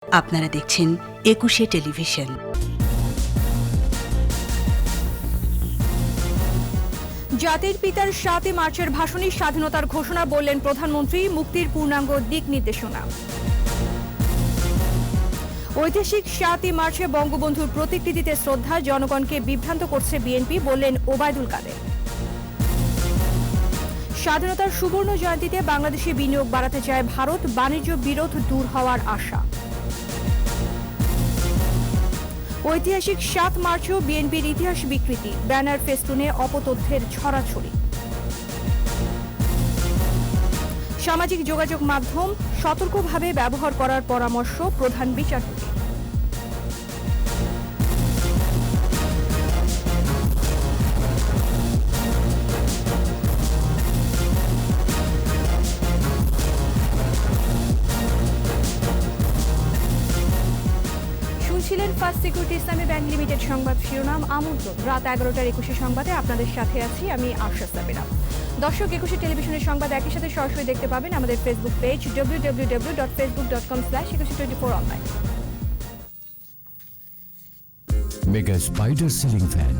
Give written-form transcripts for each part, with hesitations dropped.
আপনারা দেখছেন একুশে টেলিভিশন। জাতির পিতার ৭ই মার্চের ভাষণে স্বাধীনতার ঘোষণা বললেন প্রধানমন্ত্রী, মুক্তির পূর্ণাঙ্গ দিক নির্দেশনা। ঐতিহাসিক ৭ই মার্চে বঙ্গবন্ধুর প্রতিকৃতিতে শ্রদ্ধা, জনগণকে বিভ্রান্ত করছে বিএনপি, বললেন ওবায়দুল কাদের। স্বাধীনতার সুবর্ণ জয়ন্তীতে বাংলাদেশে বিনিয়োগ বাড়াতে চায় ভারত, বাণিজ্য বিরোধ দূর হওয়ার আশা। ঐতিহাসিক ৭ মার্চেও বিএনপির ইতিহাস বিকৃতি, ব্যানার ফেস্টুনে অপতথ্যের ছড়াছড়ি। সামাজিক যোগাযোগ মাধ্যম সতর্কভাবে ব্যবহার করার পরামর্শ প্রধান বিচারপতি। ছিলেন ফার্স্ট সিকিউরিটি ইসলামী ব্যাংক লিমিটেড সংবাদ শিরোনাম। আমন্ত্রণ রাত 11টার 21 সংবাদে আপনাদের সাথে আছি আমি আরশা সাবিনা। দর্শক, একুশে টেলিভিশনের সংবাদ একই সাথে সরাসরি দেখতে পাবেন আমাদের Facebook page www.facebook.com/2124online। Mega spider ceiling fan,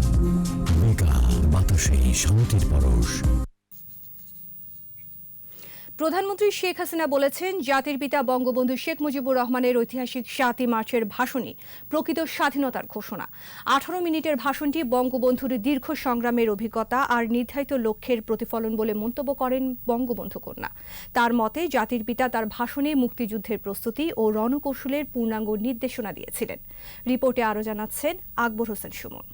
mega বাতাসে শান্তির পরশ। প্রধানমন্ত্রী শেখ হাসিনা বলেছেন, জাতির পিতা বঙ্গবন্ধু শেখ মুজিবুর রহমানের ঐতিহাসিক ৭ই মার্চের ভাষণই প্রকৃত স্বাধীনতার ঘোষণা। 18 মিনিটের ভাষণটি বঙ্গবন্ধুর দীর্ঘ সংগ্রামের অভিজ্ঞতা আর নির্ধারিত লক্ষ্যের প্রতিফলন বলে মন্তব্য করেন বঙ্গবন্ধু কন্যা। তার মতে, জাতির পিতা তার ভাষণে মুক্তিযুদ্ধের প্রস্তুতি ও রণকৌশলের পূর্ণাঙ্গ নির্দেশনা দিয়েছিলেন। রিপোর্টে আরও জানাচ্ছেন আকবর হোসেন সুমন।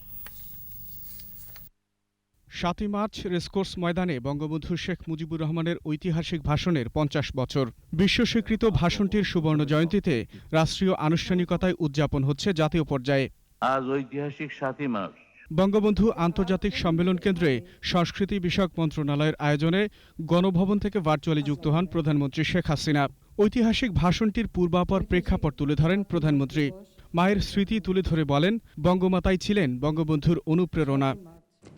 ৭ই মার্চ রেসকোর্স ময়দানে বঙ্গবন্ধু শেখ মুজিবুর রহমানের ঐতিহাসিক ভাষণের 50 বছর। বিশ্ব স্বীকৃত ভাষণটির সুবর্ণ জয়ন্তীতে রাষ্ট্রীয় আনুষ্ঠানিকতায় উদযাপন হচ্ছে জাতীয় পর্যায়ে। আজ ঐতিহাসিক ৭ই মার্চ বঙ্গবন্ধু আন্তর্জাতিক সম্মেলন কেন্দ্রে সংস্কৃতি বিষয়ক মন্ত্রণালয়ের আয়োজনে গণভবন থেকে ভার্চুয়ালি যুক্ত হন প্রধানমন্ত্রী শেখ হাসিনা। ঐতিহাসিক ভাষণটির পূর্বাপর প্রেক্ষাপট তুলে ধরেন প্রধানমন্ত্রী। মায়ের স্মৃতি তুলে ধরে বলেন, বঙ্গমাতাই ছিলেন বঙ্গবন্ধুর অনুপ্রেরণা।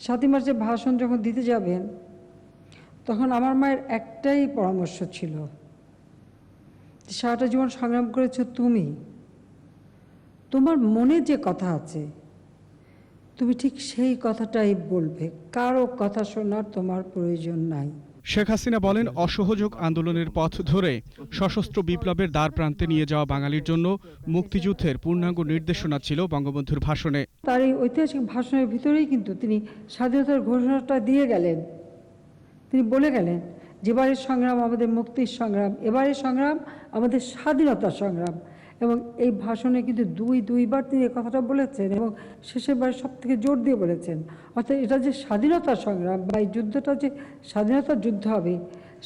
৭ই মার্চে ভাষণ যখন দিতে যাবেন, তখন আমার মায়ের একটাই পরামর্শ ছিল, সারাটা জীবন সংগ্রাম করেছো তুমি, তোমার মনে যে কথা আছে তুমি ঠিক সেই কথাটাই বলবে, কারো কথা শোনার তোমার প্রয়োজন নাই। শেখ হাসিনা বলেন, অসহযোগ আন্দোলনের পথ ধরে সশস্ত্র বিপ্লবের দ্বার প্রান্তে নিয়ে যাওয়া বাঙালির জন্য মুক্তিযুদ্ধের পূর্ণাঙ্গ নির্দেশনা ছিল বঙ্গবন্ধুর ভাষণে। তার এই ঐতিহাসিক ভাষণের ভিতরেই কিন্তু তিনি স্বাধীনতার ঘোষণাটা দিয়ে গেলেন। তিনি বলে গেলেন, যেবারের সংগ্রাম আমাদের মুক্তির সংগ্রাম, এবারের সংগ্রাম আমাদের স্বাধীনতার সংগ্রাম। এবং এই ভাষণে কিন্তু দুইবার তিনি এই কথাটা বলেছেন এবং শেষের বার সব থেকে জোর দিয়ে বলেছেন। অর্থাৎ এটা যে স্বাধীনতার সংগ্রাম বা এই যুদ্ধটা যে স্বাধীনতার যুদ্ধ হবে,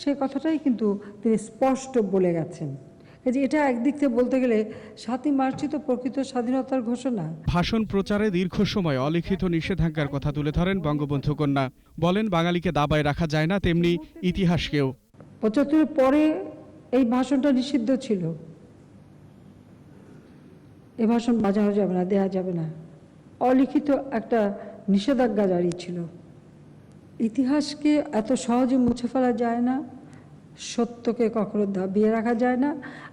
সেই কথাটাই কিন্তু তিনি স্পষ্ট বলে গেছেন। এটা একদিক থেকে বলতে গেলে ৭ই মার্চই তো প্রকৃত স্বাধীনতার ঘোষণা। ভাষণ প্রচারে দীর্ঘ সময় অলিখিত নিষেধাজ্ঞার কথা তুলে ধরেন বঙ্গবন্ধু কন্যা। বলেন, বাঙালিকে দাবায় রাখা যায় না, তেমনি ইতিহাসকেও। ৭৫ পরে এই ভাষণটা নিষিদ্ধ ছিল। এ ভাষণ বাজানো যাবে না, দেয়া যাবে না, অলিখিত একটা নিষেধাজ্ঞা জারি ছিল। ইতিহাসকে এত সহজে মুছে ফেলা যায় না, সত্যকে কখনো দাবিয়ে রাখা যায় না,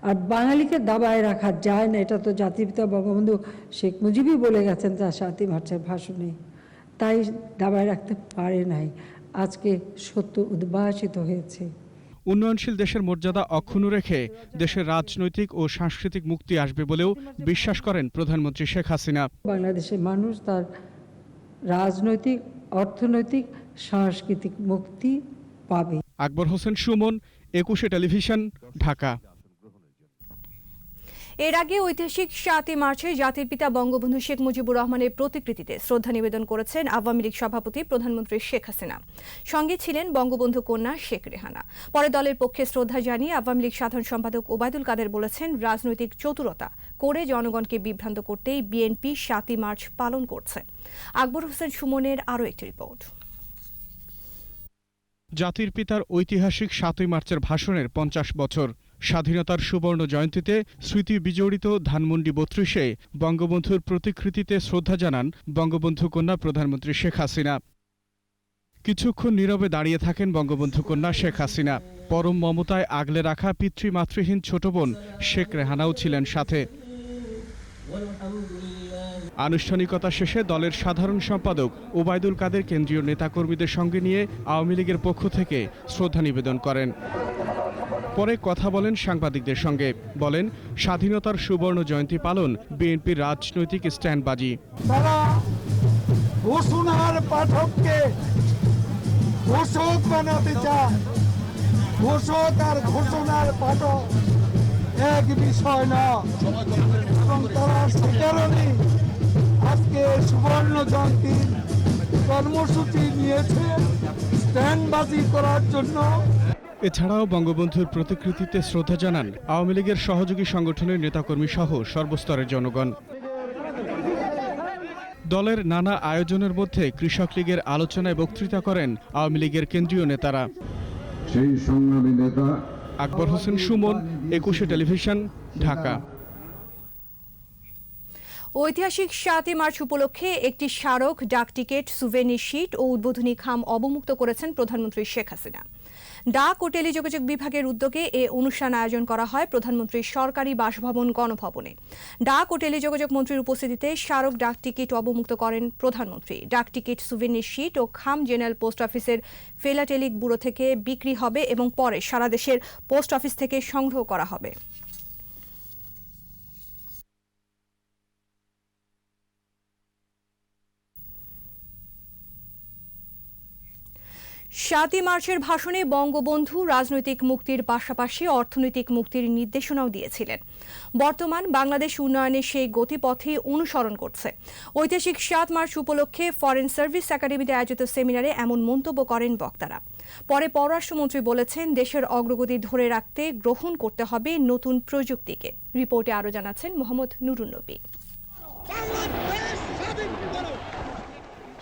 আর বাঙালিকে দাবায় রাখা যায় না। এটা তো জাতির পিতা বঙ্গবন্ধু শেখ মুজিবই বলে গেছেন তার ৭ই মার্চের ভাষণে। তাই দাবায় রাখতে পারে নাই। আজকে সত্য উদ্ভাসিত হয়েছে। উন্নয়নশীল দেশের মর্যাদা অক্ষুণ্ণ রেখে দেশের রাজনৈতিক ও সাংস্কৃতিক মুক্তি আসবে বলেও বিশ্বাস করেন প্রধানমন্ত্রী শেখ হাসিনা। বাংলাদেশের মানুষ তার রাজনৈতিক, অর্থনৈতিক, সাংস্কৃতিক মুক্তি পাবে। আকবর হোসেন সুমন, একুশে টেলিভিশন, ঢাকা। এর আগে ঐতিহাসিক ৭ই মার্চে জাতির পিতা বঙ্গবন্ধু শেখ মুজিবুর রহমানের প্রতিকৃতিতে শ্রদ্ধা নিবেদন করেছেন আওয়ামী লীগ সভাপতি প্রধানমন্ত্রী শেখ হাসিনা। সঙ্গে ছিলেন বঙ্গবন্ধু কন্যা শেখ রেহানা। পরে দলের পক্ষে শ্রদ্ধা জানিয়ে আওয়ামী লীগ সাধারণ সম্পাদক ওবায়দুল কাদের বলেছেন, রাজনৈতিক চতুরতা করে জনগণকে বিভ্রান্ত করতেই বিএনপি ৭ই মার্চ পালন করছে। আকবর হোসেন সুমনের আরও একটি রিপোর্ট। জাতির পিতার ঐতিহাসিক ৭ই মার্চের ভাষণের 50 বছর। স্বাধীনতার সুবর্ণ জয়ন্তীতে স্মৃতি বিজড়িত ধানমন্ডি ৩২-এ বঙ্গবন্ধুর প্রতিকৃতিতে শ্রদ্ধা জানান বঙ্গবন্ধু কন্যা প্রধানমন্ত্রী শেখ হাসিনা। কিছুক্ষণ নীরবে দাঁড়িয়ে থাকেন বঙ্গবন্ধু কন্যা শেখ হাসিনা। পরম মমতায় আগলে রাখা পিতৃমাতৃহীন ছোট বোন শেখ রেহানাও ছিলেন সাথে। আনুষ্ঠানিকতা শেষে দলের সাধারণ সম্পাদক ওবায়দুল কাদের কেন্দ্রীয় নেতাকর্মীদের সঙ্গে নিয়ে আওয়ামী লীগের পক্ষ থেকে শ্রদ্ধা নিবেদন করেন। পরে কথা বলেন সাংবাদিকদের সঙ্গে, বলেন স্বাধীনতার সুবর্ণ জয়ন্তী পালন বিএনপির রাজনৈতিক স্ট্যান্ডবাজি। তারা ঘোষণার পাঠককে ঘোষক বানাতে চায়। ঘোষক আর ঘোষণার পাঠক এক বিষয় না, এবং তারা সে কারণে আজকে সুবর্ণ জয়ন্তীর কর্মসূচি নিয়েছে স্ট্যান্ডবাজি করার জন্য। এছাড়াও বঙ্গবন্ধুর প্রতিকৃতিতে শ্রদ্ধা জানান আওয়ামী লীগের সহযোগী সংগঠনের নেতাকর্মী সহ সর্বস্তরের জনগণ। দলের নানা আয়োজনের মধ্যে কৃষক লীগের আলোচনায় বক্তৃতা করেন আওয়ামী লীগের কেন্দ্রীয় নেতারা। সেই সংগ্রামী নেতা আকবর হোসেন সুমন, 21 টেলিভিশন, ঢাকা। ঐতিহাসিক 7 মার্চ উপলক্ষে একটি স্মারক, ডাক টিকিট, সুভেনির শীট ও উদ্বোধনী খাম অবমুক্ত করেছেন প্রধানমন্ত্রী শেখ হাসিনা। ডাক ও টেলিযোগাযোগ বিভাগের উদ্যোগে এ অনুষ্ঠান আয়োজন করা হয় প্রধানমন্ত্রীর সরকারি বাসভবন গণভবনে। ডাক ও টেলিযোগাযোগ মন্ত্রীর উপস্থিতিতে স্মারক ডাক টিকিট অবমুক্ত করেন প্রধানমন্ত্রী। ডাক টিকিট, সুভেনির শীট ও খাম জেনারেল পোস্ট অফিসের ফিলাটেলিক ব্যুরো থেকে বিক্রি হবে এবং পরে সারা দেশের পোস্ট অফিস থেকে সংগ্রহ করা হবে। 7 মার্চের ভাষণে বঙ্গবন্ধু রাজনৈতিক মুক্তির পাশাপাশি অর্থনৈতিক মুক্তির নির্দেশনাও দিয়েছিলেন। বর্তমান বাংলাদেশ উন্নয়নের সেই গতিপথই অনুসরণ করছে। ঐতিহাসিক 7 মার্চ উপলক্ষে ফরেন সার্ভিস একাডেমিতে আয়োজিত সেমিনারে এমন মন্তব্য করেন বক্তারা। পরে পররাষ্ট্রমন্ত্রী বলেছেন, দেশের অগ্রগতি ধরে রাখতে গ্রহণ করতে হবে নতুন প্রযুক্তিকে। রিপোর্টে আরও জানাচ্ছেন মোহাম্মদ নুরুন নবী।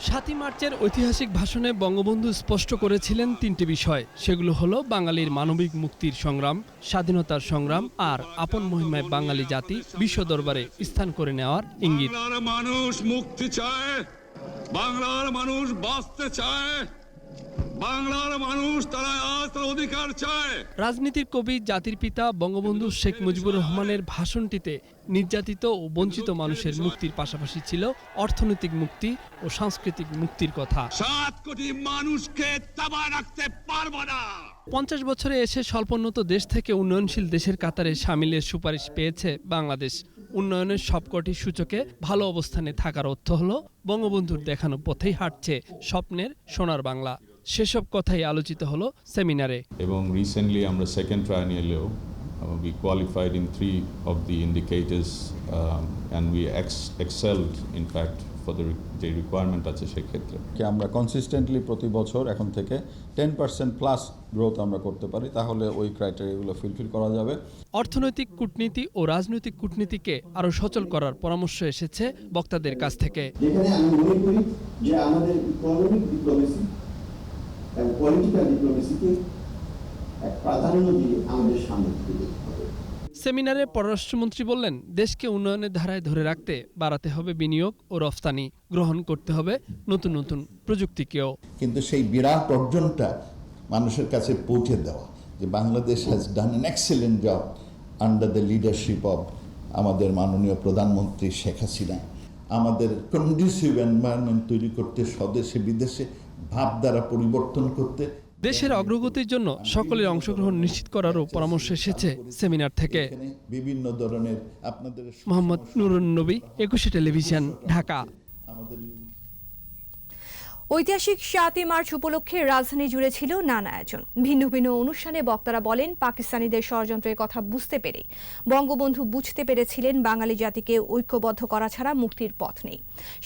7 মার্চের ঐতিহাসিক ভাষণে বঙ্গবন্ধু স্পষ্ট করেছিলেন 3টি বিষয়। সেগুলো হলো বাঙালির মানবিক মুক্তির সংগ্রাম, স্বাধীনতার সংগ্রাম আর আপন মহিমায় বাঙালি জাতি বিশ্ব দরবারে স্থান করে নেওয়ার ইঙ্গিত। বাংলার মানুষ মুক্তি চায়, বাংলার মানুষ বাঁচতে চায়, বাংলার মানুষ তারা আজ তার অধিকার চায়। রাজনীতির কবি, জাতির পিতা বঙ্গবন্ধু শেখ মুজিবুর রহমানের ভাষণটিতে নির্যাতিত ও বঞ্চিত মানুষের মুক্তির পাশাপাশি ছিল অর্থনৈতিক মুক্তি ও সাংস্কৃতিক মুক্তির কথা। 7 কোটি মানুষকে দাবায় রাখতে পারবো না। 50 বছরে এসে স্বল্পোন্নত দেশ থেকে উন্নয়নশীল দেশের কাতারে সামিলের সুপারিশ পেয়েছে বাংলাদেশ। উন্নয়নের সবকটি সূচকে ভালো অবস্থানে থাকার অর্থ হলো বঙ্গবন্ধুর দেখানো পথেই হাঁটছে স্বপ্নের সোনার বাংলা। সেসব কথাই আলোচিত হলো সেমিনারে। এবং রিসেন্টলি আমরা second ট্রায়ানিয়ালেও we qualified in 3 of the indicators and we excelled in fact for the requirement আছে সেক্ষেত্রে। আমরা কনসিস্টেন্টলি প্রতি বছর এখন থেকে 10% প্লাস গ্রোথ আমরা করতে পারি, তাহলে ওই ক্রাইটেরিয়াগুলো ফুলফিল করা যাবে। অর্থনৈতিক কূটনীতি ও রাজনৈতিক কূটনীতিকে আরও সচল করার পরামর্শ এসেছে বক্তাদের কাছ থেকে। যেখানে আমি মনে করি যে আমাদের ইকোনমিক ডিপ্লোমেসি এবং পলিটিক্যাল ডিপ্লোমেসিকে এক প্রাধান্য দিয়ে আমাদের সামনে দিতে হবে। সেমিনারে পররাষ্ট্রমন্ত্রী বললেন, দেশকে উন্নয়নের ধারায় ধরে রাখতে বাড়াতে হবে বিনিয়োগ ও রফতানি, গ্রহণ করতে হবে নতুন নতুন প্রযুক্তিকেও। কিন্তু সেই বিরাট অর্জনটা মানুষের কাছে পৌঁছে দেওয়া, যে Bangladesh has done an excellent job under the leadership of আমাদের মাননীয় প্রধানমন্ত্রী শেখ হাসিনা, আমাদের কন্ডিসিভ এনভায়রনমেন্ট তৈরি করতে, স্বদেশে বিদেশে ভাবধারা পরিবর্তন করতে, দেশের অগ্রগতির জন্য সকলের অংশগ্রহণ নিশ্চিত করারও পরামর্শ এসেছে সেমিনার থেকে। বিভিন্ন ধরনের আপনাদের মোহাম্মদ নুরুন নবী, 21 টেলিভিশন, ঢাকা। ঐতিহাসিক 7 মার্চ উপলক্ষে রাজধানী জুড়ে ছিল নানা আয়োজন। ভিন্ন ভিন্ন অনুষ্ঠানে বক্তারা বলেন, পাকিস্তানিদের ষড়যন্ত্রের কথা বুঝতে পেরে বঙ্গবন্ধু বুঝতে পেরেছিলেন বাঙালি জাতিকে ঐক্যবদ্ধ করা ছাড়া মুক্তির পথ নেই।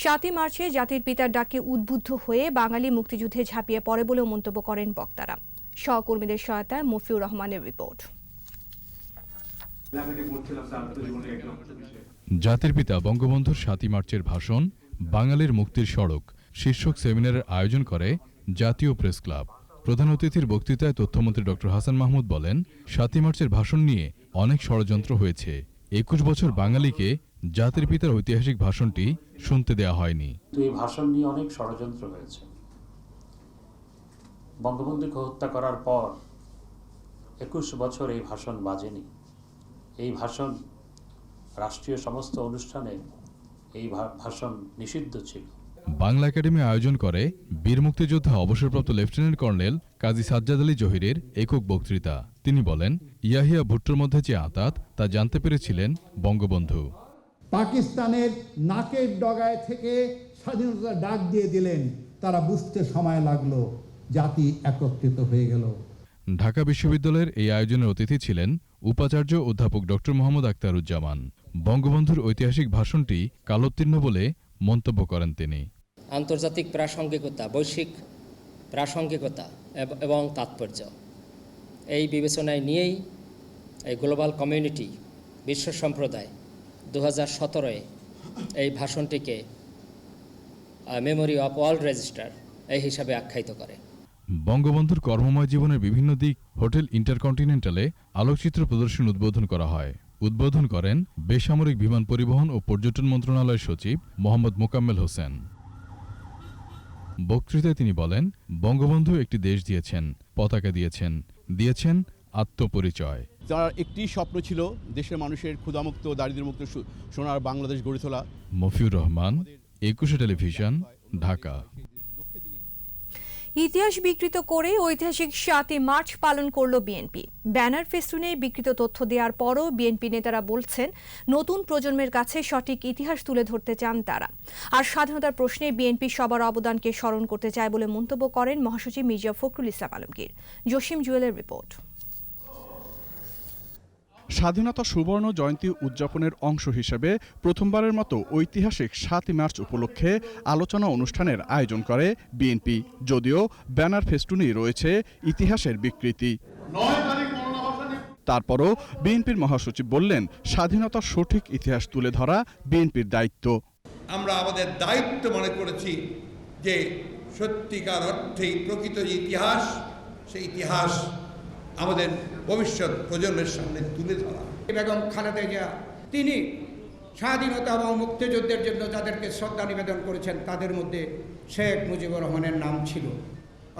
7 মার্চে জাতির পিতার ডাকে উদ্বুদ্ধ হয়ে বাঙালি মুক্তিযুদ্ধে ঝাঁপিয়ে পড়ে বলেও মন্তব্য করেন বক্তারা। সহকর্মীদের সহায়তায় মফিউর রহমানের রিপোর্ট। জাতির পিতা বঙ্গবন্ধুর 7 মার্চের ভাষণ, বাঙালির মুক্তির সড়ক শীর্ষক সেমিনারের আয়োজন করে জাতীয় প্রেস ক্লাব। প্রধান অতিথির বক্তৃতায় তথ্যমন্ত্রী ডক্টর হাসান মাহমুদ বলেন, 7 মার্চের ভাষণ নিয়ে অনেক ষড়যন্ত্র হয়েছে। 21 বছর বাঙালিকে জাতির পিতার ঐতিহাসিক ভাষণটি শুনতে দেওয়া হয়নি। এই ভাষণ নিয়ে অনেক ষড়যন্ত্র হয়েছে। বঙ্গবন্ধুকে হত্যা করার পর 21 বছর এই ভাষণ বাজেনি। এই ভাষণ রাষ্ট্রীয় সমস্ত অনুষ্ঠানে এই ভাষণ নিষিদ্ধ ছিল। বাংলা একাডেমি আয়োজন করে বীর মুক্তিযোদ্ধা অবসরপ্রাপ্ত লেফটেন্যান্ট কর্নেল কাজী সাজ্জাদ আলী জহিরের একক বক্তৃতা। তিনি বলেন, ইয়াহিয়া ভুট্টোর মধ্যে যে আঁতাত তা জানতে পেরেছিলেন বঙ্গবন্ধু। পাকিস্তানের নাকের ডগায় থেকে স্বাধীনতার ডাক দিয়ে দিলেন, তারা বুঝতে সময় লাগলো, জাতি একত্রিত হয়ে গেল। ঢাকা বিশ্ববিদ্যালয়ের এই আয়োজনের অতিথি ছিলেন উপাচার্য অধ্যাপক ডক্টর মোহাম্মদ আখতারুজ্জামান। বঙ্গবন্ধুর ঐতিহাসিক ভাষণটি কালোত্তীর্ণ বলে মন্তব্য করেন তিনি। আন্তর্জাতিক প্রাসঙ্গিকতা, বৈশ্বিক প্রাসঙ্গিকতা এবং তাৎপর্য এই বিবেচনায় নিয়েই এই গ্লোবাল কমিউনিটি, বিশ্ব সম্প্রদায় 2017-এ এই ভাষণটিকে মেমোরি অফ ওয়ার্ল্ড রেজিস্টার এই হিসাবে আখ্যায়িত করে। বঙ্গবন্ধুর কর্মময় জীবনের বিভিন্ন দিক হোটেল ইন্টারকন্টিনেন্টালে আলোকচিত্র প্রদর্শন উদ্বোধন করা হয়। উদ্বোধন করেন বেসামরিক বিমান পরিবহন ও পর্যটন মন্ত্রণালয়ের সচিব মোহাম্মদ মোকাম্মেল হোসেন। বক্তৃতায় তিনি বলেন, বঙ্গবন্ধু একটি দেশ দিয়েছেন, পতাকা দিয়েছেন আত্মপরিচয়। যার একটি স্বপ্ন ছিল দেশের মানুষের ক্ষুধামুক্ত, দারিদ্র্যমুক্ত সোনার বাংলাদেশ গড়ে তোলা। মফিউর রহমান, একুশে টেলিভিশন, ঢাকা। ইতিহাস বিকৃত করে ঐতিহাসিক ৭ই মার্চ পালন করল বিএনপি। ব্যানার ফেস্টুনে বিকৃত তথ্য দেওয়ার পরও বিএনপি নেতারা বলছেন, নতুন প্রজন্মের কাছে সঠিক ইতিহাস তুলে ধরতে চান তারা। আর স্বাধীনতার প্রশ্নে বিএনপি সবার অবদানকে স্মরণ করতে চায় বলে মন্তব্য করেন মহাসচিব মির্জা ফখরুল ইসলাম আলমগীর। জসিম জুয়েলের রিপোর্ট। স্বাধীনতা সুবর্ণ জয়ন্তী উদযাপনের অংশ হিসেবে প্রথমবারের মতো ঐতিহাসিক ৭ই মার্চ উপলক্ষে আলোচনা অনুষ্ঠানের আয়োজন করে বিএনপি। যদিও ব্যানার ফেস্টুনেই রয়েছে ইতিহাসের বিকৃতি। তারপরও বিএনপির মহাসচিব বললেন, স্বাধীনতার সঠিক ইতিহাস তুলে ধরা বিএনপির দায়িত্ব। আমরা আমাদের দায়িত্ব মনে করেছি যে সত্যিকার অর্থেই প্রকৃত যে ইতিহাস, সেই ইতিহাস আমাদের ভবিষ্যৎ প্রজন্মের সামনে তুলে ধরা। বেগম খালেদা জিয়া তিনি স্বাধীনতা এবং মুক্তিযুদ্ধের জন্য যাদেরকে শ্রদ্ধা নিবেদন করেছেন তাদের মধ্যে শেখ মুজিবুর রহমানের নাম ছিল।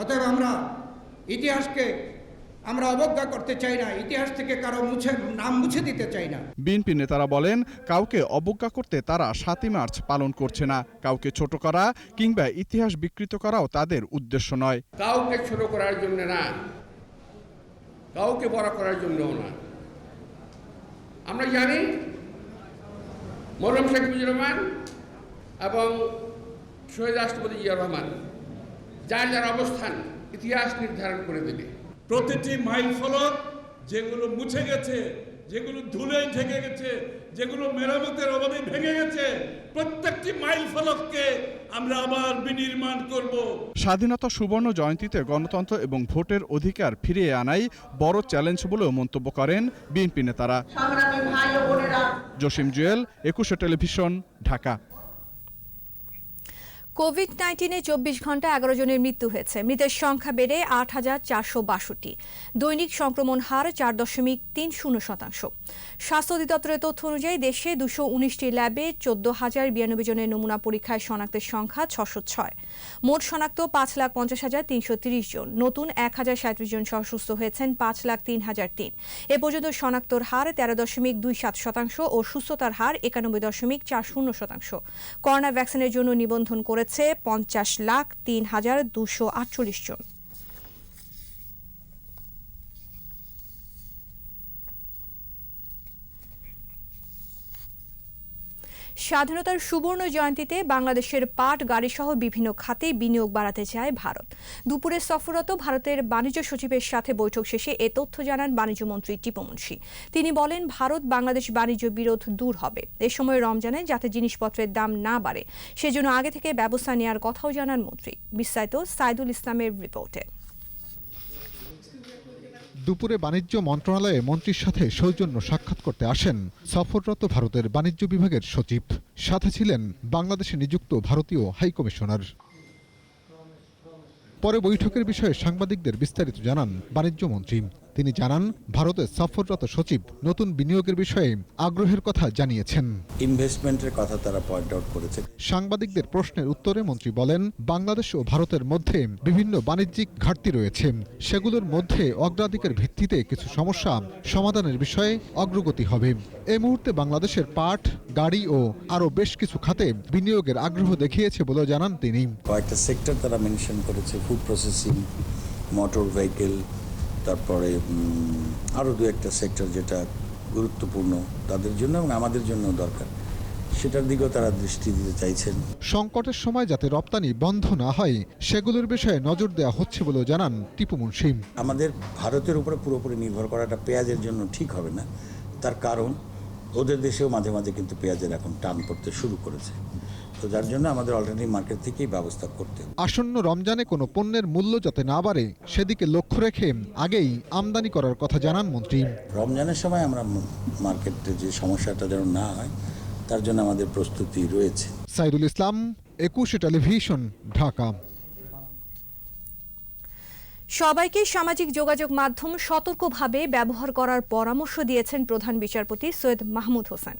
অতএব আমরা ইতিহাসকে আমরা অবজ্ঞা করতে চাই না, ইতিহাস থেকে কারো নাম মুছে দিতে চাই না। বিএনপি নেতারা বলেন, কাউকে অবজ্ঞা করতে তারা ৭ই মার্চ পালন করছে না। কাউকে ছোট করা কিংবা ইতিহাস বিকৃত করাও তাদের উদ্দেশ্য নয়। কাউকে ছোট করার জন্য না, কাউকে বড় করার জন্যও না। আমরা জানি মরহুম শেখ মুজিবুর রহমান এবং শহীদ রাষ্ট্রপতি জিয়া রহমান যার যার অবস্থান ইতিহাস নির্ধারণ করে দেবে। প্রতিটি মাইল ফলক যেগুলো মুছে গেছে, যেগুলো ধুলে ঢেকে গেছে, যেগুলো মেরামতের অভাবে ভেঙে গেছে, প্রত্যেকটি মাইল ফলককে আমরা আবার বিনির্মাণ করব। স্বাধীনতা সুবর্ণ জয়ন্তীতে গণতন্ত্র এবং ভোটের অধিকার ফিরিয়ে আনাই বড় চ্যালেঞ্জ বলেও মন্তব্য করেন বিএনপি নেতারা। জসিম জুয়েল, একুশে টেলিভিশন, ঢাকা। কোভিড-19-এ 24 ঘন্টা 11 জনের মৃত্যু হয়েছে। মৃতের সংখ্যা বেড়ে ৮,৪৬২। দৈনিক সংক্রমণ হার ৪.30%। স্বাস্থ্য অধিদপ্তরের তথ্য অনুযায়ী দেশে 219টি ল্যাবে 14,092 জনের নমুনা পরীক্ষায় শনাক্তের সংখ্যা 606। মোট শনাক্ত 5,50,330 জন। নতুন 1,037 জন সহ সুস্থ হয়েছেন 5,03,003। এ পর্যন্ত শনাক্তর হার 13.27% ও সুস্থতার হার 91.40%। করোনা ভ্যাকসিনের জন্য নিবন্ধন করেছে 50,03,248 জন। স্বাধীনতার সুবর্ণ জয়ন্তীতে বাংলাদেশের পাট, গাড়িসহ বিভিন্ন খাতে বিনিয়োগ বাড়াতে চায় ভারত। দুপুরে সফররত ভারতের বাণিজ্য সচিবের সাথে বৈঠক শেষে এ তথ্য জানান বাণিজ্যমন্ত্রী টিপু মুনশি। তিনি বলেন, ভারত বাংলাদেশ বাণিজ্য বিরোধ দূর হবে। এ সময় রমজানে যাতে জিনিসপত্রের দাম না বাড়ে সেজন্য আগে থেকে ব্যবস্থা নেওয়ার কথাও জানান মন্ত্রী। বিস্তারিত সাইদুল ইসলামের রিপোর্টে। দুপুরে বাণিজ্য মন্ত্রণালয়ে মন্ত্রীর সাথে সৌজন্য সাক্ষাৎ করতে আসেন সফররত ভারতের বাণিজ্য বিভাগের সচিব। সাথে ছিলেন বাংলাদেশে নিযুক্ত ভারতীয় হাইকমিশনার। পরে বৈঠকের বিষয়ে সাংবাদিকদের বিস্তারিত জানান বাণিজ্য মন্ত্রী। তিনি জানান ভারতে সফররত সচিব নতুন বিনিয়োগের বিষয়ে আগ্রহের কথা জানিয়েছেন। ইনভেস্টমেন্টের কথা তারা পয়েন্ট আউট করেছে। সাংবাদিকদের প্রশ্নের উত্তরে মন্ত্রী বলেন, বাংলাদেশ ও ভারতের মধ্যে বিভিন্ন বাণিজ্যিক ঘাটতি রয়েছে, সেগুলোর মধ্যে অগ্রাধিকার ভিত্তিতে কিছু সমস্যা সমাধানের বিষয়ে অগ্রগতি হবে। এই মুহূর্তে বাংলাদেশের পাট, গাড়ি ও আরও বেশ কিছু খাতে বিনিয়োগের আগ্রহ দেখিয়েছে বলে জানান তিনি। কয়েকটা সেক্টর তারা মেনশন করেছে, ফুড প্রসেসিং, মোটর ভেহিকেল, তারপরে আরও দু একটা সেক্টর যেটা গুরুত্বপূর্ণ তাদের জন্য এবং আমাদের জন্য দরকার, সেটার দিকেও তারা দৃষ্টি দিতে চাইছেন। সংকটের সময় যাতে রপ্তানি বন্ধ না হয় সেগুলোর বিষয়ে নজর দেওয়া হচ্ছে বলেও জানান টিপু মুন্সি। আমাদের ভারতের উপরে পুরোপুরি নির্ভর করাটা পেঁয়াজের জন্য ঠিক হবে না, তার কারণ ওদের দেশেও মাঝে মাঝে কিন্তু পেঁয়াজের এখন টান পড়তে শুরু করেছে, তো যার জন্য আমাদের অল্টারনেটিভ মার্কেট থেকেই ব্যবস্থা করতে হবে। আসন্ন রমজানে কোনো পণ্যের মূল্য যাতে না বাড়ে সেদিকে লক্ষ্য রেখে আগেই আমদানি করার কথা জানান মন্ত্রী। রমজানের সময় আমরা মার্কেটে যে সমস্যাটা যেন না হয় তার জন্য আমাদের প্রস্তুতি রয়েছে। সাইদুল ইসলাম, 21 টেলিভিশন, ঢাকা। সবাইকে সামাজিক যোগাযোগ মাধ্যম সতর্কভাবে ব্যবহার করার পরামর্শ দিয়েছেন প্রধান বিচারপতি সৈয়দ মাহমুদ হোসেন।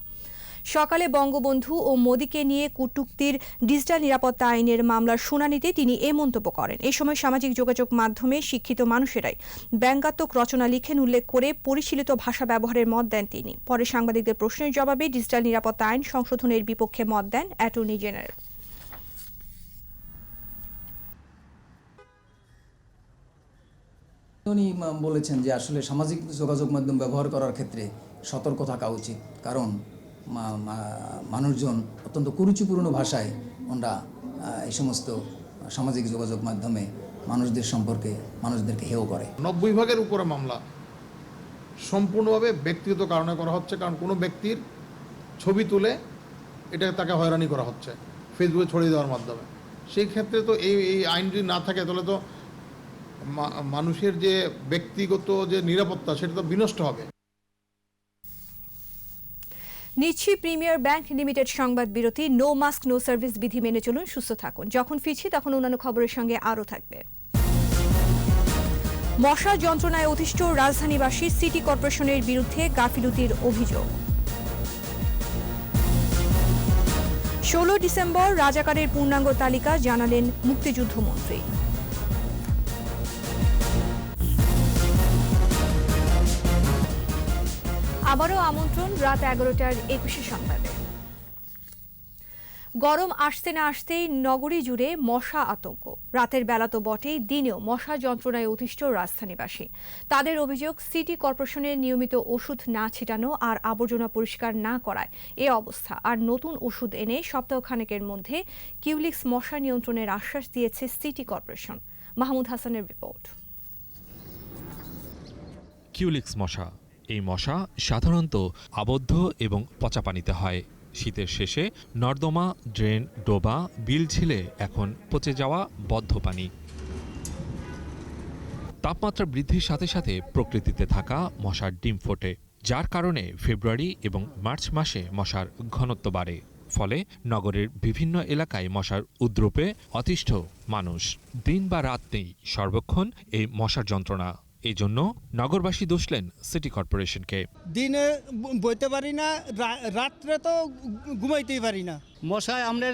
সকালে বঙ্গবন্ধু ও মোদিকে নিয়ে কটূক্তির ডিজিটাল নিরাপত্তা আইনের মামলার শুনানিতে তিনি এ মন্তব্য করেন। এই সময় সামাজিক যোগাযোগ মাধ্যমে শিক্ষিত মানুষেরাই ব্যঙ্গাত্মক রচনা লিখেন উল্লেখ করে পরিশীলিত ভাষা ব্যবহারের মত দেন তিনি। পরে সাংবাদিকদের প্রশ্নের জবাবে ডিজিটাল নিরাপত্তা আইন সংশোধনের বিপক্ষে মত দেন অ্যাটর্নি জেনারেল। উনি বলেছেন যে আসলে সামাজিক যোগাযোগ মাধ্যম ব্যবহার করার ক্ষেত্রে সতর্ক থাকা উচিত, কারণ মানুষজন অত্যন্ত কুরুচিপূর্ণ ভাষায় ওনারা এই সমস্ত সামাজিক যোগাযোগ মাধ্যমে মানুষদের সম্পর্কে মানুষদেরকে হেয় করে। 90 ভাগের উপরে মামলা সম্পূর্ণভাবে ব্যক্তিগত কারণে করা হচ্ছে, কারণ কোনো ব্যক্তির ছবি তুলে এটা তাকে হয়রানি করা হচ্ছে ফেসবুকে ছড়িয়ে দেওয়ার মাধ্যমে। সেই ক্ষেত্রে তো এই আইন যদি না থাকে তাহলে তো মানুষের যে ব্যক্তিগত যে নিরাপত্তা সেটা তো বিনষ্ট হবে। নিচ্ছি প্রিমিয়ার ব্যাংক লিমিটেড সংবাদ বিরতি। নো মাস্ক নো সার্ভিস বিধি মেনে চলুন, সুস্থ থাকুন। যখন ফিরছি তখন অন্যান্য খবরের সঙ্গে আরও থাকবে। মশা যন্ত্রণায় অতিষ্ঠ রাজধানীবাসী, সিটি কর্পোরেশনের বিরুদ্ধে গাফিলতির অভিযোগ। 16 ডিসেম্বর রাজাকারের পূর্ণাঙ্গ তালিকা জানালেন মুক্তিযুদ্ধমন্ত্রী। আবারও আমন্ত্রণ রাত 11টার 21 সংবাদে। গরম আসতে না আসতেই নগরী জুড়ে মশা আতঙ্ক। রাতের বেলা তো বটেই, দিনেও মশা যন্ত্রণায় অতিষ্ঠ রাজধানীবাসী। তাদের অভিযোগ, সিটি কর্পোরেশনের নিয়মিত ওষুধ না ছিটানো আর আবর্জনা পরিষ্কার না করায় এ অবস্থা। আর নতুন ওষুধ এনে সপ্তাহখানেকের মধ্যে কিউলিক্স মশা নিয়ন্ত্রণের আশ্বাস দিয়েছে সিটি কর্পোরেশন। মাহমুদ হাসানের রিপোর্ট। কিউলিক্স মশা, এই মশা সাধারণত আবদ্ধ এবং পচা পানিতে হয়। শীতের শেষে নর্দমা, ড্রেন, ডোবা, বিল ঝিলে এখন পচে যাওয়া বদ্ধ পানি। তাপমাত্রা বৃদ্ধির সাথে সাথে প্রকৃতিতে থাকা মশার ডিম ফোটে, যার কারণে ফেব্রুয়ারি এবং মার্চ মাসে মশার ঘনত্ব বাড়ে। ফলে নগরের বিভিন্ন এলাকায় মশার উপদ্রবে অতিষ্ঠ মানুষ। দিন বা রাত নেই, সর্বক্ষণ এই মশার যন্ত্রণা। এই জন্য নগরবাসী দোষলেন সিটি কর্পোরেশনকে। দিনে বইতে পারি না, রাত্রে তো ঘুমাইতেই পারি না। মশায় আমরা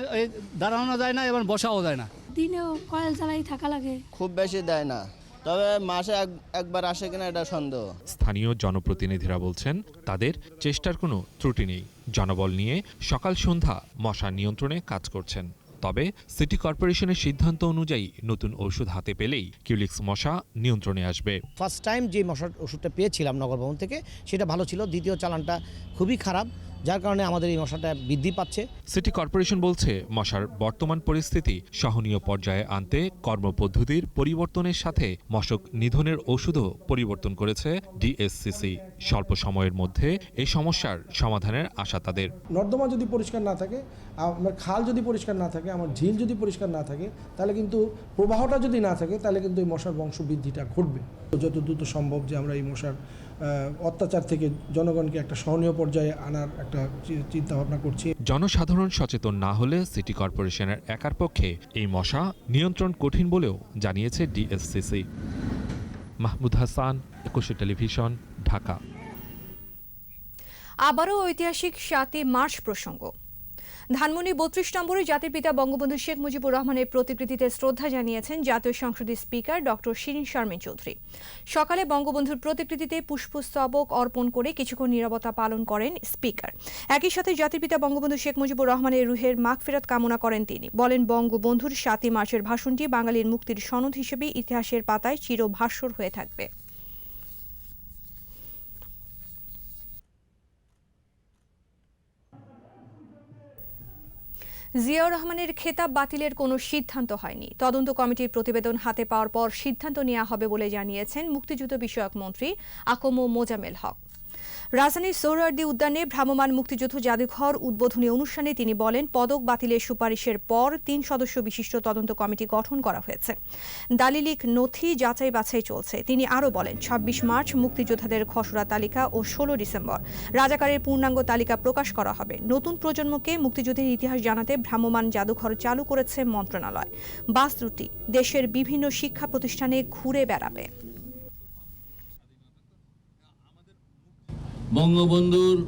দাঁড়ানো যায় না, এবার বসাও যায় না। দিনেও কয়েল চালাই থাকা লাগে। খুব বেশি দেয় না, তবে মাসে একবার আসে কিনা এটা সন্দেহ। স্থানীয় জনপ্রতিনিধিরা বলছেন তাদের চেষ্টার কোনো ত্রুটি নেই। জনবল নিয়ে সকাল সন্ধ্যা মশা নিয়ন্ত্রণে কাজ করছেন। তবে সিটি কর্পোরেশনের সিদ্ধান্ত অনুযায়ী নতুন ওষুধ হাতে পেলেই কিউলিক্স মশা নিয়ন্ত্রণে আসবে। ফার্স্ট টাইম যে মশার ওষুধটা পেয়েছিলাম নগর ভবন থেকে, সেটা ভালো ছিল। দ্বিতীয় চালানটা খুবই খারাপ, যার কারণে আমাদের এই মশাটা বৃদ্ধি পাচ্ছে। সিটি কর্পোরেশন বলছে মশার বর্তমান পরিস্থিতি সহনীয় পর্যায়ে আনতে কর্মপদ্ধতির পরিবর্তনের সাথে মশক নিধনের ওষুধও পরিবর্তন করেছে ডিএসসিসি। স্বল্প সময়ের মধ্যে এই সমস্যার সমাধানের আশা তাদের। নর্দমা যদি পরিষ্কার না থাকে, আমার খাল যদি পরিষ্কার না থাকে, আমার ঝিল যদি পরিষ্কার না থাকে, তাহলে কিন্তু প্রবাহটা যদি না থাকে, তাহলে কিন্তু এই মশার বংশবৃদ্ধিটা ঘটবে। যত দ্রুত সম্ভব যে আমরা এই মশার অত্যাচার থেকে জনগণকে একটা সহনীয় পর্যায়ে আনার একটা চিন্তা ভাবনা করছি। জনসাধারণ সচেতন না হলে সিটি কর্পোরেশনের একার পক্ষে এই মশা নিয়ন্ত্রণ কঠিন বলেও জানিয়েছে ডিএসসিসি। মাহমুদ হাসান, 21 টেলিভিশন, ঢাকা। আবারও ঐতিহাসিক 7ই মার্চ প্রসঙ্গ। ধানমন্ডি 32 নম্বরে জাতির পিতা বঙ্গবন্ধু শেখ মুজিবুর রহমানের প্রতিকৃতিতে শ্রদ্ধা জানিয়েছেন জাতীয় সংসদের স্পিকার ডক্টর শিরিন শারমিন চৌধুরী। সকালে বঙ্গবন্ধুর প্রতিকৃতিতে পুষ্পস্তবক অর্পণ করে কিছুক্ষণ নীরবতা পালন করেন স্পিকার। একই সাথে জাতির পিতা বঙ্গবন্ধু শেখ মুজিবুর রহমানের রুহের মাগফিরাত কামনা করেন তিনি। বলেন, বঙ্গবন্ধুর 7ই মার্চের ভাষণটি বাঙালির মুক্তির সনদ হিসেবে ইতিহাসের পাতায় চিরভাস্বর হয়ে থাকবে। জিয়াউর রহমানের খেতাব বাতিলের কোনো সিদ্ধান্ত হয়নি। তদন্ত কমিটির প্রতিবেদন হাতে পাওয়ার পর সিদ্ধান্ত নেওয়া হবে বলে জানিয়েছেন মুক্তিযুদ্ধ বিষয়ক মন্ত্রী আকম মোজাম্মেল হক। রাজধানীর সোহরাওয়ার্দী উদ্যানে ভ্রাম্যমাণ মুক্তিযুদ্ধ জাদুঘর উদ্বোধনী অনুষ্ঠানে তিনি বলেন, পদক বাতিলের সুপারিশের পর 3 সদস্য বিশিষ্ট তদন্ত কমিটি গঠন করা হয়েছে। দালিলিক নথি যাচাই বাছাই চলছে। তিনি আরও বলেন, 26 মার্চ মুক্তিযোদ্ধাদের খসড়া তালিকা ও 16 ডিসেম্বর রাজাকারের পূর্ণাঙ্গ তালিকা প্রকাশ করা হবে। নতুন প্রজন্মকে মুক্তিযুদ্ধের ইতিহাস জানাতে ভ্রাম্যমাণ জাদুঘর চালু করেছে মন্ত্রণালয়। বাস দুটি দেশের বিভিন্ন শিক্ষা প্রতিষ্ঠানে ঘুরে বেড়াবে। বঙ্গবন্ধুর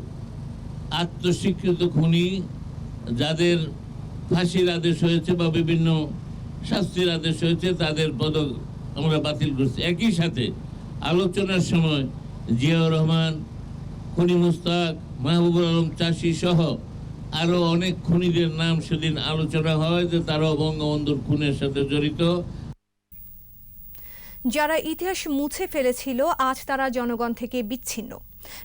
আত্মস্বীকৃত খুনি যাদের ফাঁসির আদেশ হয়েছে বা বিভিন্ন শাস্তির আদেশ হয়েছে তাদের পদক আমরা বাতিল করছি। একই সাথে আলোচনার সময় জিয়াউর রহমান, খুনি মুস্তাক, মাহবুবুল আলম চাষী সহ আরো অনেক খুনিদের নাম সেদিন আলোচনা হয় যে তারাও বঙ্গবন্ধুর খুনের সাথে জড়িত। যারা ইতিহাস মুছে ফেলেছিল আজ তারা জনগণ থেকে বিচ্ছিন্ন।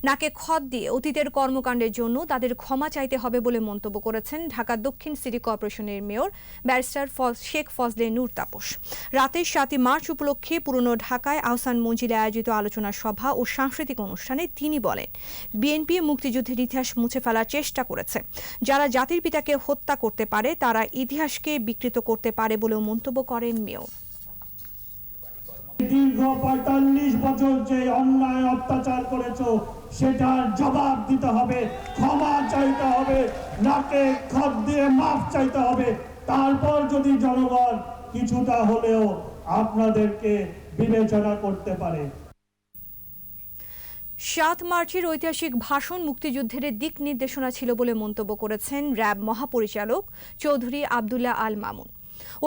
নাকে খত দিয়ে অতীতের কর্মকাণ্ডের জন্য তাদের ক্ষমা চাইতে হবে বলে মন্তব্য করেছেন ঢাকা দক্ষিণ সিটি কর্পোরেশনের মেয়র ব্যারিস্টার শেখ ফজলে নূর তাপস। রাতে 7ই মার্চ উপলক্ষে পুরনো ঢাকায় আহসান মঞ্জিলে আয়োজিত আলোচনা সভা ও সাংস্কৃতিক অনুষ্ঠানে তিনি বলেন, বিএনপি মুক্তিযুদ্ধের ইতিহাস মুছে ফেলার চেষ্টা করেছে। যারা জাতির পিতাকে হত্যা করতে পারে তারা ইতিহাসকে বিকৃত করতে পারে বলেও মন্তব্য করেন মেয়র। দীর্ঘ 45 বছর যে অন্যায় অত্যাচার করেছো সেটার জবাব দিতে হবে, ক্ষমা চাইতে হবে, নাকে খত দিয়ে মাফ চাইতে হবে। তারপর যদি জনগণ কিছুটা হলেও আপনাদেরকে বিবেচনা করতে পারে। 7 মার্চের ঐতিহাসিক ভাষণ মুক্তিযুদ্ধের দিক নির্দেশনা ছিল বলে মন্তব্য করেছেন র্যাব মহাপরিচালক চৌধুরী আবদুল্লাহ আল মামুন।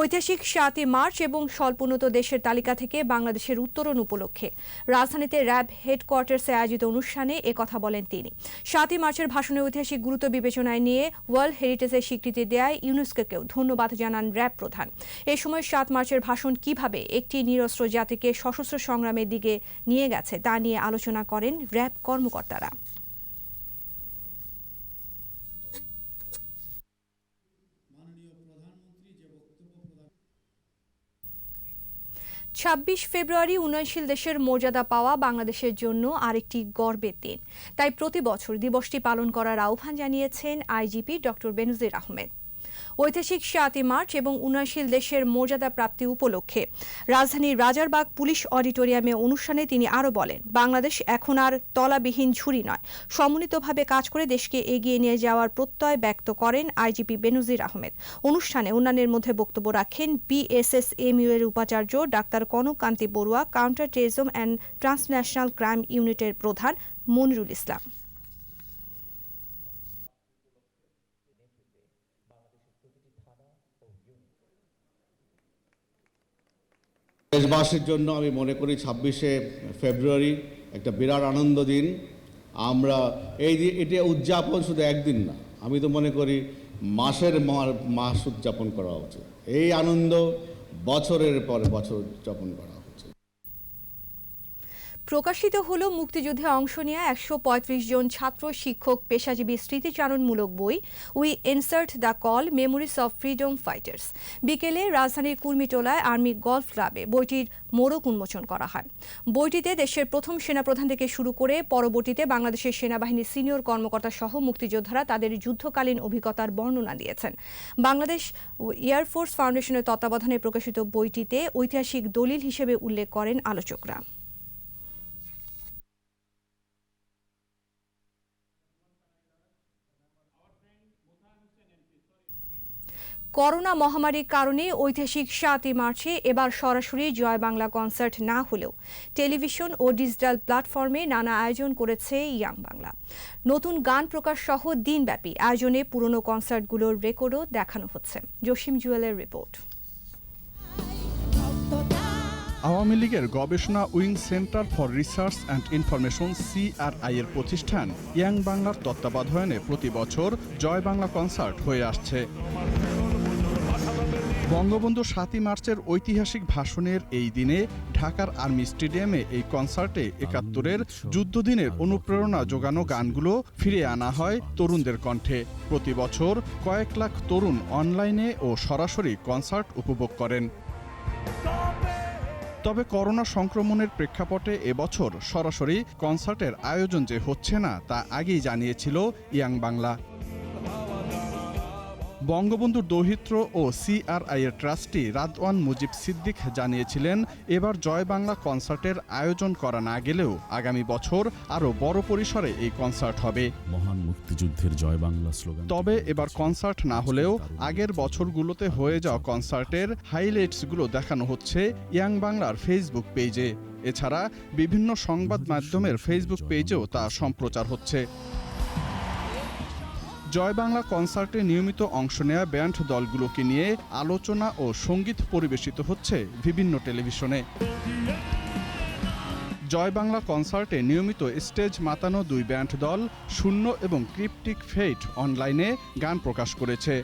ঐতিহাসিক 7ই মার্চ এবং স্বল্পোন্নত দেশের তালিকা থেকে বাংলাদেশের উত্তরণ উপলক্ষে রাজধানীতে র্যাব হেডকোয়ার্টার্সে আয়োজিত অনুষ্ঠানে একথা বলেন তিনি। 7ই মার্চের ভাষণের ঐতিহাসিক গুরুত্ব বিবেচনায় নিয়ে ওয়ার্ল্ড হেরিটেজের স্বীকৃতি দেয়ায় ইউনেস্কোকেও ধন্যবাদ জানান র্যাব প্রধান। এ সময় 7 মার্চের ভাষণ কিভাবে একটি নিরস্ত্র জাতিকে সশস্ত্র সংগ্রামের দিকে নিয়ে গেছে তা নিয়ে আলোচনা করেন র্যাব কর্মকর্তারা। 26 ফেব্রুয়ারি উন্নয়নশীল দেশের মর্যাদা পাওয়া বাংলাদেশের জন্য আরেকটি গর্বের দিন। তাই প্রতি বছর দিবসটি পালন করার আহ্বান জানিয়েছেন আইজিপি ডক্টর বেনজির আহমেদ। ঐতিহাসিক 7ই মার্চ এবং উন্নয়নশীল দেশের মর্যাদা প্রাপ্তি উপলক্ষে রাজধানীর রাজারবাগ পুলিশ অডিটোরিয়ামে অনুষ্ঠানে তিনি আরও বলেন, বাংলাদেশ এখন আর তলাবিহীন ঝুড়ি নয়, সমন্বিতভাবে কাজ করে দেশকে এগিয়ে নিয়ে যাওয়ার প্রত্যয় ব্যক্ত করেন আইজিপি বেনজির আহমেদ। অনুষ্ঠানে অন্যান্যের মধ্যে বক্তব্য রাখেন বিএসএসএমইউ এর উপাচার্য doctor Kanakkanti Barua, counter terrorism and transnational crime ইউনিটের প্রধান মনিরুল ইসলাম। দেশবাসীর জন্য আমি মনে করি 26শে ফেব্রুয়ারি একটা বিরাট আনন্দ দিন। আমরা এটা উদযাপন শুধু একদিন না, আমি তো মনে করি মাস উদযাপন করা উচিত। এই আনন্দ বছরের পর বছর উদযাপন করা উচিত। প্রকাশিত হলো মুক্তিযুদ্ধে অংশ নেওয়া 135 জন ছাত্র শিক্ষক পেশাজীবী স্মৃতিচারণমূলক বই we insert the call memories of freedom fighters. বিকেলে রাজধানীর কুর্মিটোলায় আর্মি গলফ ক্লাবে বইটির মোড়ক উন্মোচন করা হয়। বইটিতে দেশের প্রথম সেনাপ্রধান থেকে শুরু করে পরবর্তীতে বাংলাদেশের সেনাবাহিনীর সিনিয়র কর্মকর্তা সহ মুক্তিযোদ্ধারা তাদের যুদ্ধকালীন অভিজ্ঞতার বর্ণনা দিয়েছেন। বাংলাদেশ এয়ারফোর্স ফাউন্ডেশনের তত্ত্বাবধানে প্রকাশিত বইটিতে ঐতিহাসিক দলিল হিসেবে উল্লেখ করেন আলোচকরা। করোনা মহামারীর কারণে ঐতিহাসিক 7 মার্চে এবার সরাসরি জয় বাংলা কনসার্ট না হলেও টেলিভিশন ও ডিজিটাল প্ল্যাটফর্মে নানা আয়োজন করেছে ইয়াং বাংলা। নতুন গান প্রকাশ সহ দিনব্যাপী আয়োজনে পুরনো কনসার্টগুলোর রেকর্ডও দেখানো হচ্ছে। জসিম জুয়েলের রিপোর্ট। আওয়ামী লীগের গবেষণা wing centre for research and information CRI এর প্রতিষ্ঠান ইয়াং বাংলার তত্ত্বাবধানে প্রতি বছর জয় বাংলা কনসার্ট হয়ে আসছে। বঙ্গবন্ধু 7 মার্চের ঐতিহাসিক ভাষণের এই দিনে ঢাকার আর্মি স্টেডিয়ামে এই কনসার্টে ৭১-এর যুদ্ধদিনের অনুপ্রেরণা জোগানো গানগুলো ফিরে আনা হয় তরুণদের কণ্ঠে। প্রতি বছর কয়েক লাখ তরুণ অনলাইনে ও সরাসরি কনসার্ট উপভোগ করেন। তবে করোনা সংক্রমণের প্রেক্ষাপটে এবছর সরাসরি কনসার্টের আয়োজন যে হচ্ছে না তা আগেই জানিয়েছিল ইয়াং বাংলা। বঙ্গবন্ধুর দৌহিত্র ও CRI এর ট্রাস্টি রাদওয়ান মুজিব সিদ্দিক জানিয়েছিলেন, এবার জয় বাংলা কনসার্টের আয়োজন করা না গেলেও আগামী বছর আরও বড় পরিসরে এই কনসার্ট হবে। মহান মুক্তিযুদ্ধের জয় বাংলা স্লোগান। তবে এবার কনসার্ট না হলেও আগের বছরগুলোতে হয়ে যাওয়া কনসার্টের হাইলাইটসগুলো দেখানো হচ্ছে ইয়াং বাংলার ফেসবুক পেজে। এছাড়া বিভিন্ন সংবাদ মাধ্যমের ফেসবুক পেজেও তা সম্প্রচার হচ্ছে। জয় বাংলা কনসার্টে নিয়মিত অংশ নেওয়া ব্যান্ড দলগুলোকে নিয়ে আলোচনা ও সঙ্গীত পরিবেশিত হচ্ছে বিভিন্ন টেলিভিশনে। জয় বাংলা কনসার্টে নিয়মিত স্টেজ মাতানো 2 ব্যান্ড দল শূন্য এবং ক্রিপ্টিক ফেট অনলাইনে গান প্রকাশ করেছে।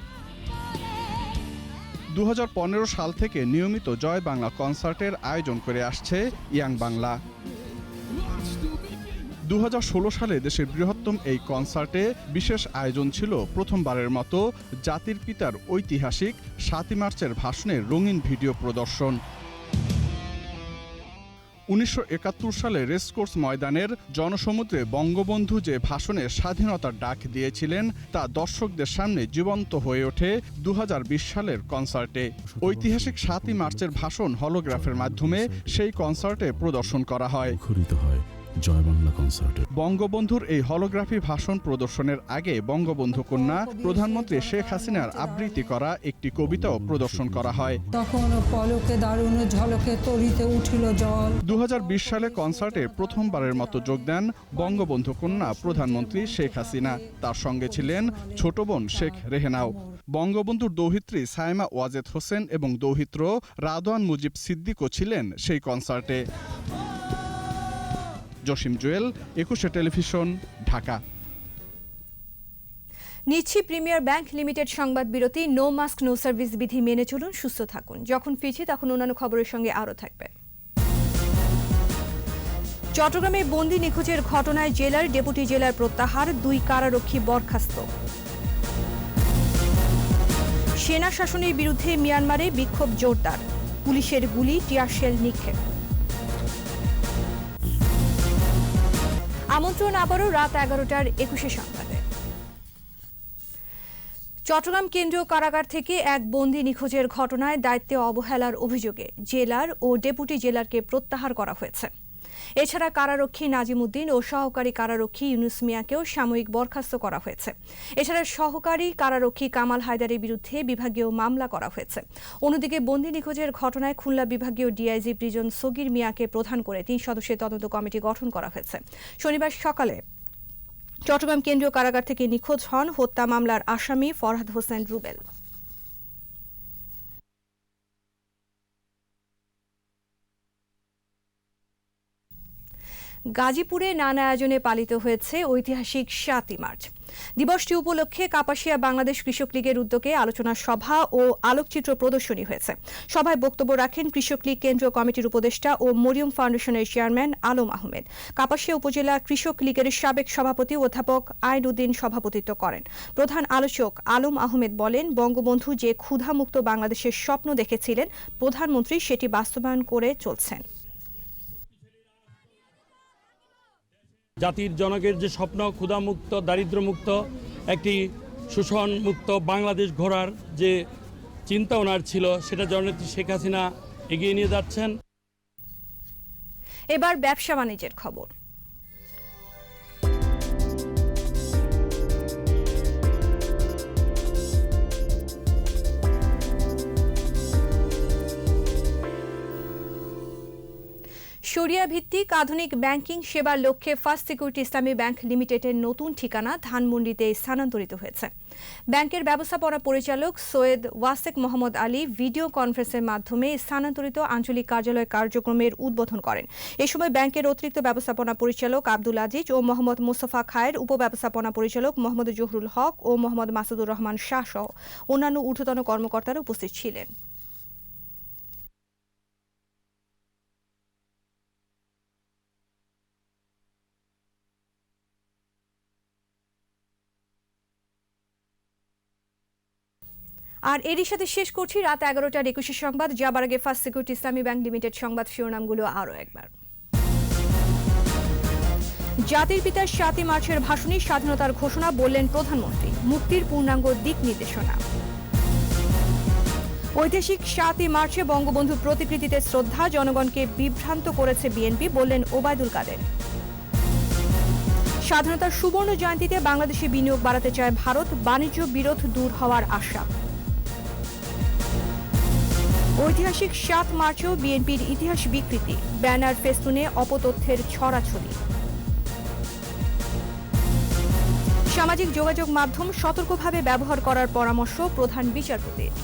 2015 সাল থেকে নিয়মিত জয় বাংলা কনসার্টের আয়োজন করে আসছে ইয়াং বাংলা। 2016 সালে দেশের বৃহত্তম এই কনসার্টে বিশেষ আয়োজন ছিল প্রথমবারের মতো জাতির পিতার ঐতিহাসিক 7 মার্চের ভাষণের রঙিন ভিডিও প্রদর্শন। 1971 সালে রেসকোর্স ময়দানের জনসমুদ্রে বঙ্গবন্ধু যে ভাষণে স্বাধীনতার ডাক দিয়েছিলেন তা দর্শকদের সামনে জীবন্ত হয়ে ওঠে 2020 সালের কনসার্টে। ঐতিহাসিক 7 মার্চের ভাষণ হলোগ্রাফের মাধ্যমে সেই কনসার্টে প্রদর্শন করা হয়। জয় বাংলা কনসার্টে বঙ্গবন্ধুর এই হলোগ্রাফি ভাষণ প্রদর্শনের আগে বঙ্গবন্ধু কন্যা প্রধানমন্ত্রী শেখ হাসিনার আবৃত্তি করা একটি কবিতাও প্রদর্শন করা হয়। তখন পলকে দারুণ ঝলকে তরিতে উঠিল জল। 2020 সালে কনসার্টে প্রথমবারের মতো যোগ দেন বঙ্গবন্ধু কন্যা প্রধানমন্ত্রী শেখ হাসিনা। তার সঙ্গে ছিলেন ছোট বোন শেখ রেহেনাও। বঙ্গবন্ধুর দৌহিত্রী সাইমা ওয়াজেদ হোসেন এবং দৌহিত্র রাদওয়ান মুজিব সিদ্দিকও ছিলেন সেই কনসার্টে। জসিম জুয়েল, 21 টেলিভিশন, ঢাকা। নিচ্ছি প্রিমিয়ার ব্যাংক লিমিটেড সংবাদ বিরতি। নো মাস্ক নো সার্ভিস বিধি মেনে চলুন, সুস্থ থাকুন। যখন ফিরছি তখন অন্যান্য খবরের সঙ্গে আরও থাকবে। চট্টগ্রামে বন্দি নিখোঁজের ঘটনায় জেলার ডেপুটি জেলার প্রত্যাহার, 2 কারারক্ষী বরখাস্ত। সেনা শাসনের বিরুদ্ধে মিয়ানমারে বিক্ষোভ জোরদার, পুলিশের গুলি টিয়ারশেল নিক্ষেপ। আমন্ত্রণ আবারও রাত 11টার 21 সংবাদে। চট্টগ্রাম কেন্দ্রীয় কারাগার থেকে এক বন্দি নিখোঁজের ঘটনায় দায়িত্বে অবহেলার অভিযোগে জেলার ও ডেপুটি জেলারকে প্রত্যাহার করা হয়েছে। এছাড়া কারারক্ষী নাজিম উদ্দিন ও সহকারী কারারক্ষী ইউনুস মিয়াকেও সাময়িক বরখাস্ত করা হয়েছে। এছাড়া সহকারী কারারক্ষী কামাল হায়দারের বিরুদ্ধে বিভাগীয় মামলা করা হয়েছে। অন্যদিকে বন্দি নিখোঁজের ঘটনায় খুলনা বিভাগীয় ডিআইজি প্রিজন সগির মিয়াকে প্রধান করে 3 সদস্যের তদন্ত কমিটি গঠন করা হয়েছে। শনিবার সকালে চট্টগ্রাম কেন্দ্রীয় কারাগার থেকে নিখোঁজ হন হত্যা মামলার আসামি ফরহাদ হোসেন রুবেল। গাজীপুরে নানা আয়োজনে পালিত হয়েছে ঐতিহাসিক 7 মার্চ। দিবসটি উপলক্ষে কাপাসিয়া বাংলাদেশ কৃষক লীগের উদ্যোগে আলোচনা সভা ও আলোকচিত্র প্রদর্শনী হয়েছে। সভায় বক্তব্য রাখেন কৃষক লীগ কেন্দ্রীয় কমিটির উপদেষ্টা ও মরিয়ম ফাউন্ডেশনের চেয়ারম্যান আলম আহমেদ। কাপাসিয়া উপজেলা কৃষক লীগের সাবেক সভাপতি অধ্যাপক আইন উদ্দিন সভাপতিত্ব করেন। প্রধান আলোচক আলম আহমেদ বলেন, বঙ্গবন্ধু যে ক্ষুধামুক্ত বাংলাদেশের স্বপ্ন দেখেছিলেন, প্রধানমন্ত্রী সেটি বাস্তবায়ন করে চলছেন। জাতির জনকের যে স্বপ্ন ক্ষুধামুক্ত, দারিদ্র্যমুক্ত, একটি শোষণমুক্ত বাংলাদেশ গড়ার যে চিন্তা ওনার ছিল, সেটা জননেত্রী শেখ হাসিনা এগিয়ে নিয়ে যাচ্ছেন। এবার ব্যবসা বাণিজ্যের খবর। শরিয়া ভিত্তিক আধুনিক ব্যাংকিং সেবার লক্ষ্যে ফার্স্ট সিকিউরিটি ইসলামী ব্যাংক লিমিটেডের নতুন ঠিকানা ধানমন্ডিতে স্থানান্তরিত হয়েছে। ব্যাংকের ব্যবস্থাপনা পরিচালক সৈয়দ ওয়াসেক মোহাম্মদ আলী ভিডিও কনফারেন্সের মাধ্যমে স্থানান্তরিত আঞ্চলিক কার্যালয় কার্যক্রমের উদ্বোধন করেন। এ সময় ব্যাংকের অতিরিক্ত ব্যবস্থাপনা পরিচালক আব্দুল আজিজ ও মোহাম্মদ মোস্তফা খায়ের, উপব্যবস্থাপনা পরিচালক মোহাম্মদ জহুরুল হক ও মোহাম্মদ মাসুদুর রহমান শাহ সহ অন্যান্য ঊর্ধ্বতন কর্মকর্তারা উপস্থিত ছিলেন। আর এরই সাথে শেষ করছি রাত 11টার 21 সংবাদ। যাবার আগে ফার্স্ট সিকিউরিটি ইসলামী ব্যাংক লিমিটেড সংবাদ শিরোনামগুলো আরও একবার। জাতির পিতার 7ই মার্চের ভাষণে স্বাধীনতার ঘোষণা বললেন প্রধানমন্ত্রী, মুক্তির পূর্ণাঙ্গ দিক নির্দেশনা। ঐতিহাসিক 7ই মার্চে বঙ্গবন্ধুর প্রতিকৃতিতে শ্রদ্ধা, জনগণকে বিভ্রান্ত করেছে বিএনপি, বললেন ওবায়দুল কাদের। স্বাধীনতার সুবর্ণ জয়ন্তীতে বাংলাদেশে বিনিয়োগ বাড়াতে চায় ভারত, বাণিজ্য বিরোধ দূর হওয়ার আশা। ঐতিহাসিক 7 মার্চেও বিএনপির ইতিহাস বিকৃতি, ব্যানার ফেস্টুনে অপতথ্যের ছড়াছড়ি। সামাজিক যোগাযোগ মাধ্যম সতর্কভাবে ব্যবহার করার পরামর্শ প্রধান বিচারপতির।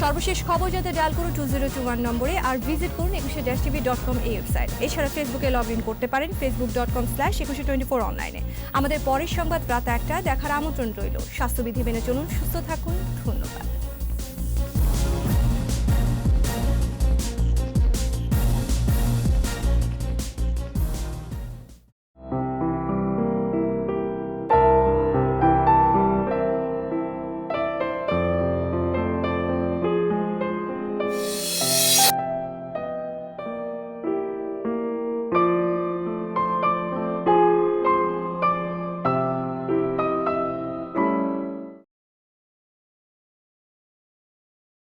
সর্বশেষ খবর জানতে ডায়াল করুন 2021 নম্বরে আর ভিজিট করুন 21-tv.com এই ওয়েবসাইট। এছাড়া ফেসবুকে লগ ইন করতে পারেন facebook.com/2124 অনলাইনে। আমাদের পরের সংবাদ রাত 1টায় দেখার আমন্ত্রণ রইল। স্বাস্থ্যবিধি মেনে চলুন, সুস্থ থাকুন, ধন্যবাদ।